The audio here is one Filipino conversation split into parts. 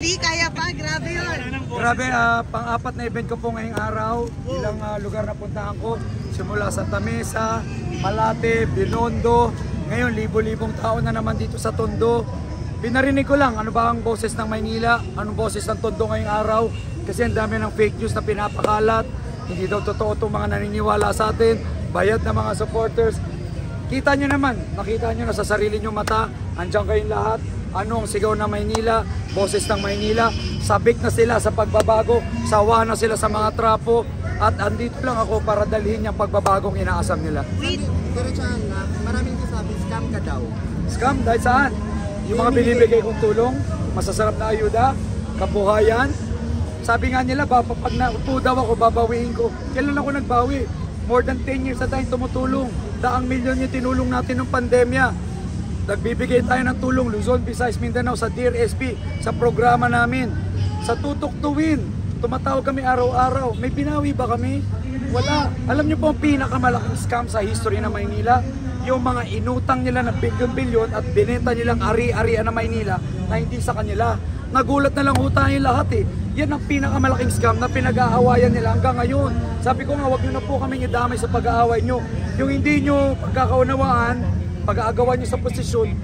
Hindi, kaya pa. Grabe yun. Grabe, pang-apat na event ko po ngayong araw. Ilang lugar na puntahan ko. Simula Santa Mesa, Malate, Binondo. Ngayon, libo-libong tao na naman dito sa Tondo. Pinarinig ko lang, ano ba ang boses ng Maynila? Anong boses ng Tondo ngayong araw? Kasi ang dami ng fake news na pinapakalat. Hindi daw totoo itong mga naniniwala sa atin. Bayad na mga supporters. Kita nyo naman, nakita nyo na sa sarili nyo mata. Andiyan kayong lahat. Ano ang sigaw ng Maynila? Boses ng Maynila. Sabik na sila sa pagbabago. Sawa na sila sa mga trapo. At andito lang ako para dalhin yung pagbabagong inaasam nila. Pero Chan, maraming sasabi, scam ka daw. Scam? Dahil saan? Yung mga binibigay kong tulong, masasarap na ayuda, kabuhayan. Sabi nga nila, pag naupo daw ako, babawiin ko. Kailan ako nagbawi? More than 10 years na tayong tumutulong. Daang milyon yung tinulong natin ng pandemya. Nagbibigay tayo ng tulong, Luzon, Visayas, Mindanao, sa Dear SP, sa programa namin. Sa Tutok to Win, tumatawag kami araw-araw. May binawi ba kami? Wala. Alam niyo po ang pinakamalaking scam sa history ng Maynila? Yung mga inutang nila ng bilyon-bilyon at binenta nilang ari-arian na Maynila na hindi sa kanila. Nagulat na lang ho tayo lahat eh. Yan ang pinakamalaking scam na pinag-aawayan nila hanggang ngayon. Sabi ko nga, wag nyo na po kaming idamay sa pag-aaway nyo. Yung hindi nyo pagkakaunawaan, pag-aagawan nyo sa posisyon,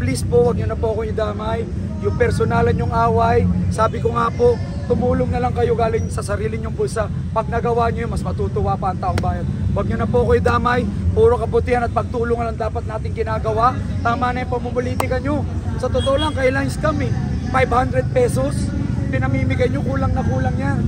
please po, wag nyo na po akong idamay. Yung personalan yung away, sabi ko nga po, tumulong na lang kayo galing sa sarili nyong bulsa. Pag nagawa nyo yun, mas matutuwa pa ang taong bayan. Huwag nyo na po ako idamay, puro kabutihan at pagtulungan lang dapat natin ginagawa. Tama na yung pamumulitika nyo. Sa totoo lang, kailangan scam eh. 500 pesos, pinamimigay nyo, kulang na kulang yan.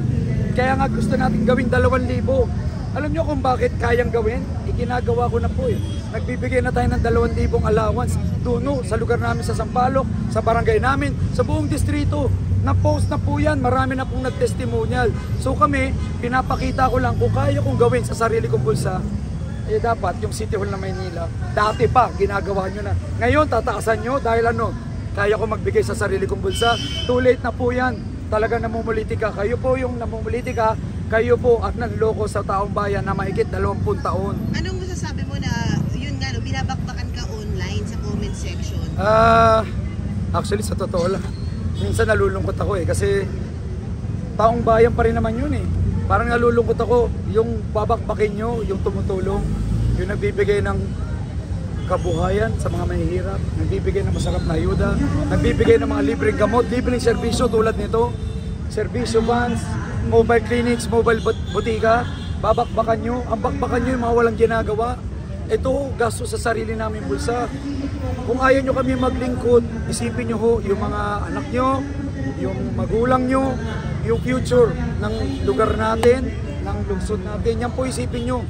Kaya nga gusto natin gawin 2,000. Alam nyo kung bakit kayang gawin? Iginagawa ko na po eh. Nagbibigay na tayo ng 2,000 allowance doon sa lugar namin sa Sampaloc, sa barangay namin, sa buong distrito. Na-post na po yan, marami na pong nag-testimonial. So kami, pinapakita ko lang kung kaya kong gawin sa sarili kong bulsa, eh dapat yung City Hall na Maynila, dati pa, ginagawa nyo na. Ngayon, tataasan nyo dahil ano, kaya ko magbigay sa sarili kong bulsa. Too late na po yan. Talaga namumulitika. Kayo po yung namumulitika, kayo po at nanloko sa taong bayan na mahigit 20 taon. Anong masasabi mo na, yun nga, no, binabakbakan ka online sa comment section? Actually, sa totoo lang, minsan nalulungkot ako eh, kasi taong bayan pa rin naman yun eh. Parang nalulungkot ako, yung babakbakin nyo, yung tumutulong, yung nagbibigay ng kabuhayan sa mga mahihirap, nagbibigay ng masarap na ayuda, nagbibigay ng mga libreng gamot, libreng serbisyo tulad nito, serbisyo vans, mobile clinics, mobile butika, babakbakan nyo, ang bakbakan nyo yung mga walang ginagawa. Ito, gasto sa sarili namin bulsa. Kung ayaw nyo kami maglingkod, isipin nyo ho yung mga anak nyo, yung magulang nyo, yung future ng lugar natin, ng lungsod natin. Yan po isipin nyo.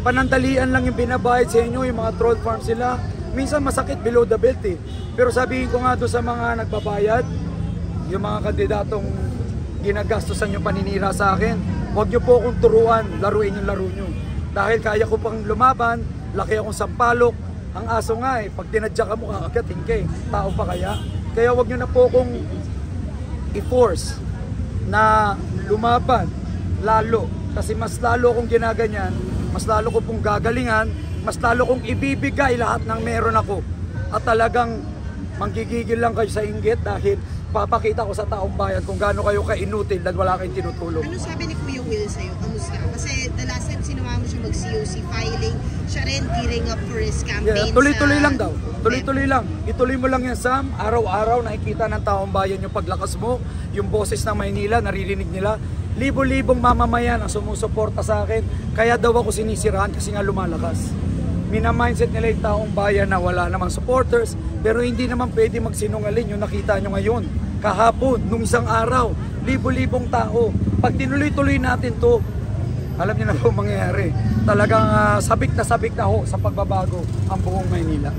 Panandalian lang yung binabayad sa inyo, yung mga troll farm sila. Minsan masakit below the belt eh. Pero sabihin ko nga doon sa mga nagbabayad, yung mga kandidatong ginagastosan yung paninira sa akin, huwag nyo po akong turuan, laruin yung laro nyo. Dahil kaya ko pang lumaban, laki akong Sampaloc. Ang aso nga eh, pag tinadya ka mo, kakagating ka eh. Tao pa kaya? Kaya wag nyo na po akong i-force na lumaban, lalo. Kasi mas lalo akong ginaganyan, mas lalo ko pong gagalingan, mas lalo kong ibibigay lahat ng meron ako. At talagang manggigigil lang kayo sa inggit dahil papakita ko sa taong bayan kung gaano kayo ka-inutil dahil wala kayong tinutulong. Ano sabi ni Kuya Will sa'yo? Kamusta? Kasi the last time sinama mo siya mag-COC filing, siya rin gearing up for his campaign. Tuloy-tuloy lang daw. Tuloy-tuloy lang. Ituloy mo lang yan, Sam. Araw-araw nakikita ng taong bayan yung paglakas mo, yung boses ng Maynila, naririnig nila. Libo-libong mamamayan ang sumusuporta sa akin. Kaya daw ako sinisirahan kasi nga lumalakas. Mina-mindset nila yung taong bayan na wala namang supporters, pero hindi naman pwede magsinungaling yung nakita nyo ngayon. Kahapon, nung isang araw, libo-libong tao. Pag tinuloy-tuloy natin to, alam niyo na po mangyayari. Talagang sabik na ho sa pagbabago ang buong Maynila.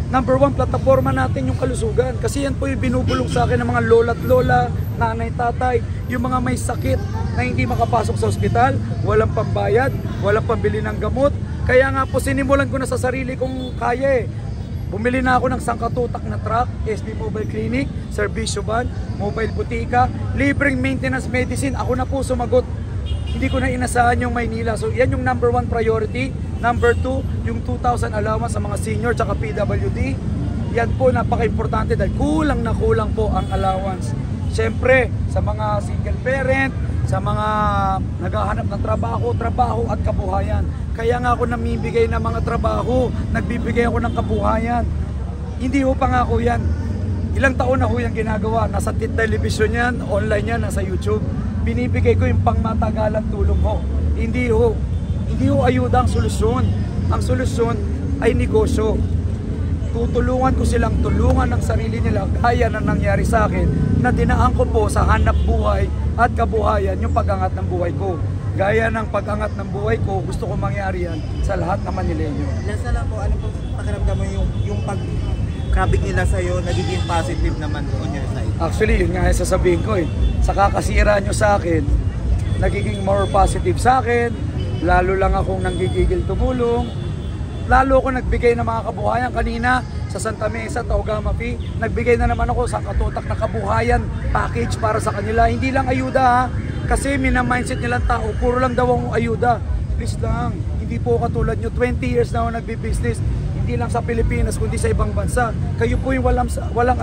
Number one plataforma natin yung kalusugan. Kasi yan po yung binubulong sa akin ng mga lola at lola, nanay, tatay, yung mga may sakit na hindi makapasok sa ospital, walang pambayad, walang pambili ng gamot. Kaya nga po sinimulan ko na sa sarili kong kaya eh. Bumili na ako ng sangkatutak na truck, SB Mobile Clinic, Serbisyo Van, Mobile Butika, libreng maintenance medicine. Ako na po sumagot. Hindi ko na inasahan yung Maynila. So yan yung number one priority. Number two, yung 2,000 allowance sa mga senior tsaka PWD. Yan po napaka-importante dahil kulang na kulang po ang allowance. Siyempre, sa mga single parent, sa mga naghahanap ng trabaho at kabuhayan. Kaya nga ako namibigay ng mga trabaho, nagbibigay ako ng kabuhayan. Hindi ho pangako yan. Ilang taon na ho yung ginagawa. Nasa television yan, online yan, nasa YouTube. Binibigay ko yung pangmatagalang tulong ho. Hindi ho ayuda ang solusyon. Ang solusyon ay negosyo. Tutulungan ko silang tulungan ng sarili nila gaya na nangyari sa akin na dinaan ko po sa hanap buhay at kabuhayan yung pag-angat ng buhay ko. Gaya ng pag-angat ng buhay ko, gusto ko mangyari yan sa lahat ng Manileño. Lasa lang po, ano po pakiramdam mo yung pag-kabig nila sa'yo, nagiging positive naman on your side? Actually, yun nga yung sasabihin ko eh. Sa kakasira nyo sa akin, nagiging more positive sa akin, lalo lang akong nanggigigil tumulong, lalo ako nagbigay ng mga kabuhayan kanina sa Santa Mesa, Taugama P. Nagbigay na naman ako sa katutak na kabuhayan package para sa kanila. Hindi lang ayuda ha, kasi minamindset nilang tao, puro lang daw ang ayuda. Please lang, hindi po katulad nyo, 20 years na ako nagbi-business. Hindi lang sa Pilipinas, kundi sa ibang bansa. Kayo po yung walang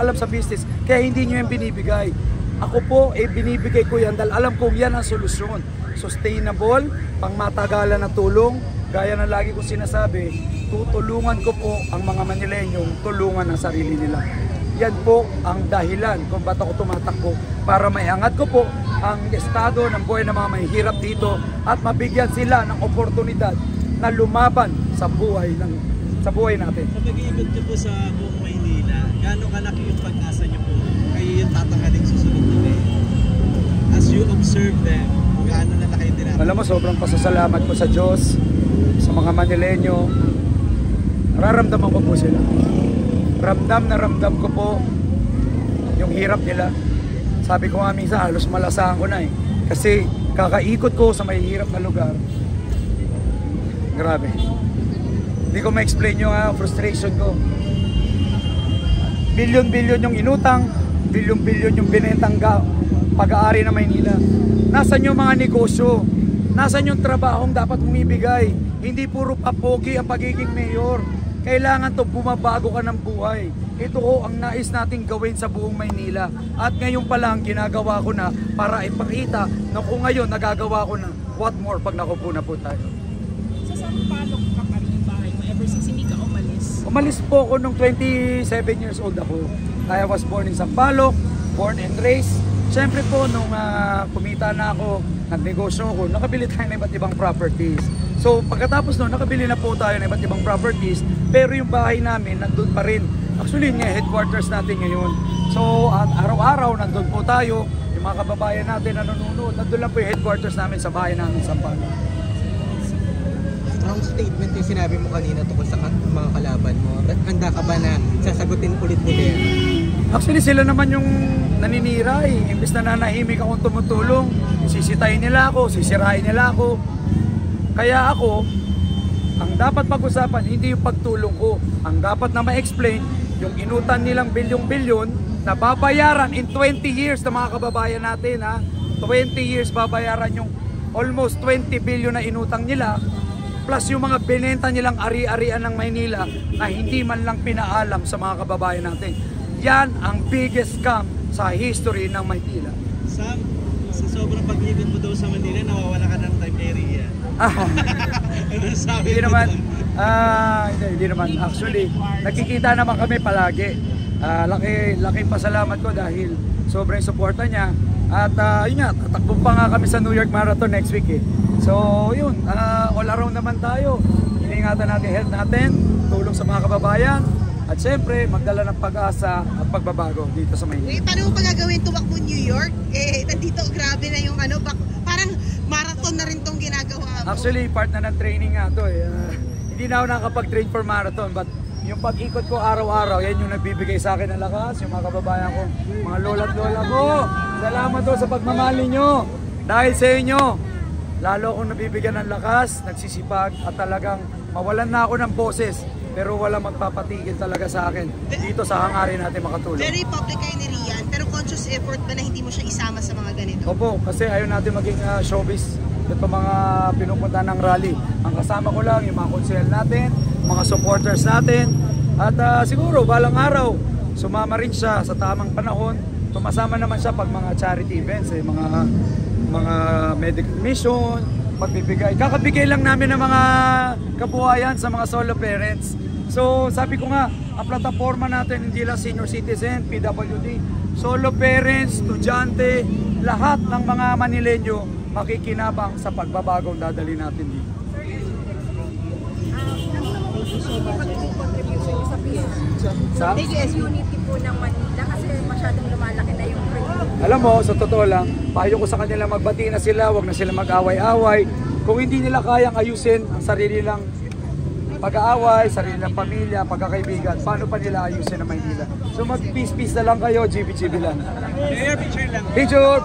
alam sa business, kaya hindi nyo yung binibigay. Ako po, binibigay ko yan dahil alam kong yan ang solusyon. Sustainable, pangmatagalan na tulong, gaya na lagi kong sinasabi, tutulungan ko po ang mga Manileñong tulungan ang sarili nila. Yan po ang dahilan kung ba't ako tumatakbo para maiangat ko po ang estado ng buhay ng mga mahihirap dito at mabigyan sila ng oportunidad na lumaban sa buhay natin. Sa pag-iikot niyo po sa buong Maynila, gaano kalaki yung pag-asa niyo po? Kayo yung tatanghaling susunod nila eh. As you observe them, gaano na kayo tinatanong? Alam mo, sobrang pasasalamat ko sa Diyos, sa mga Manileño. Nararamdaman ko po sila. Ramdam na ramdam ko po yung hirap nila. Sabi ko nga minsan, halos malasahan ko na eh. Kasi kakaikot ko sa mahihirap na lugar. Grabe. Hindi ko ma-explain yung frustration ko. Bilyon-bilyon yung inutang, bilyon-bilyon yung binentang pag-aari ng Maynila. Nasaan yung mga negosyo? Nasaan yung trabahong dapat umibigay? Hindi puro papogi ang pagiging mayor. Kailangan to bumabago ka ng buhay. Ito ho ang nais nating gawin sa buong Maynila. At ngayon pa lang ginagawa ko na para ipakita na kung ngayon nagagawa ko na, what more pag nakupo na po tayo. Sa Sampaloc ka pa rin yung bahay mo ever since hindi ka umalis? Umalis po ako nung 27 years old ako. I was born in Sampaloc, born and raised. Siyempre po nung kumita na ako, nagnegosyo ako, nakabili tayo ng iba't ibang properties. So pagkatapos nun, nakabili na po tayo ng iba't ibang properties, pero yung bahay namin nandun pa rin. Actually yun nga, headquarters natin ngayon. So araw-araw nandun po tayo, yung mga kababayan natin na nanonood, nandun lang po yung headquarters namin sa bahay namin sa Sampaloc. Strong statement yung sinabi mo kanina tungkol sa mga kalaban mo. Handa ka ba na sasagutin ulit-ulit? Actually sila naman yung naninira eh. Imbis na nanahimik akong tumutulong, sisitayin nila ako, sisirain nila ako. Kaya ako, ang dapat pag-usapan, hindi yung pagtulong ko. Ang dapat na ma-explain, yung inutan nilang bilyong-bilyon na babayaran in 20 years na mga kababayan natin. 20 years babayaran yung almost 20 billion na inutang nila, plus yung mga binenta nilang ari-arian ng Maynila na hindi man lang pinaalam sa mga kababayan natin. Yan ang biggest scam sa history ng Maynila. Sam, sa sobrang pag-ikot mo daw sa Manila, nawawala ka ng time area. Ano sabi Hindi mo naman, doon? hindi naman. Actually, nakikita naman kami palagi. Laking pasalamat ko dahil sobrang suporta niya. At yun nga, tatakbo pa nga kami sa New York Marathon next week eh. So yun, all around naman tayo. Iningatan natin health natin, tulong sa mga kababayan. At siyempre, magdala ng pag-asa at pagbabago dito sa Maynila. Paano mo pa gagawin tumakbo New York? Nandito grabe na yung parang marathon na rin tong ginagawa mo. Actually, part na ng training nga to eh. Hindi na ako nakakapag-train for marathon, but yung pag-ikot ko araw-araw, yan yung nagbibigay sa akin ng lakas, yung mga kababayan ko, mga lola't lola ko. Salamat to sa pagmamahal ninyo. Dahil sa inyo, lalo akong nabibigyan ng lakas, nagsisipag at talagang mawalan na ako ng boses. Pero walang magpapatigil talaga sa akin dito sa hangarin natin makatulong. Very public kayo ni Rian, pero conscious effort ba na hindi mo siya isama sa mga ganito? Opo, kasi ayaw natin maging showbiz. Ito mga pinupunta ng rally. Ang kasama ko lang, yung mga konsehal natin, mga supporters natin, At siguro balang araw, sumama rin siya sa tamang panahon. Tumasama naman siya pag mga charity events, mga medical mission, pagbibigay. Kakabigay lang namin ng mga kabuhayan sa mga solo parents. So sabi ko nga, ang plataforma natin hindi lang senior citizen, PWD, solo parents, estudyante, lahat ng mga Manileño makikinabang sa pagbabagong dadali natin dito. Sa? Unity po ng Manila kasi masyadong lumalaki na yung Alam mo, sa totoo lang, payo ko sa kanila magbati na sila, wag na sila mag-away-away. Kung hindi nila kayang ayusin ang sarili lang pag-aaway, sarili ng pamilya, pagkakaibigan, paano pa nila ayusin ang Maynila? So mag-peace-peace na lang kayo, GB-GB lang. Mayor, picture lang. Picture!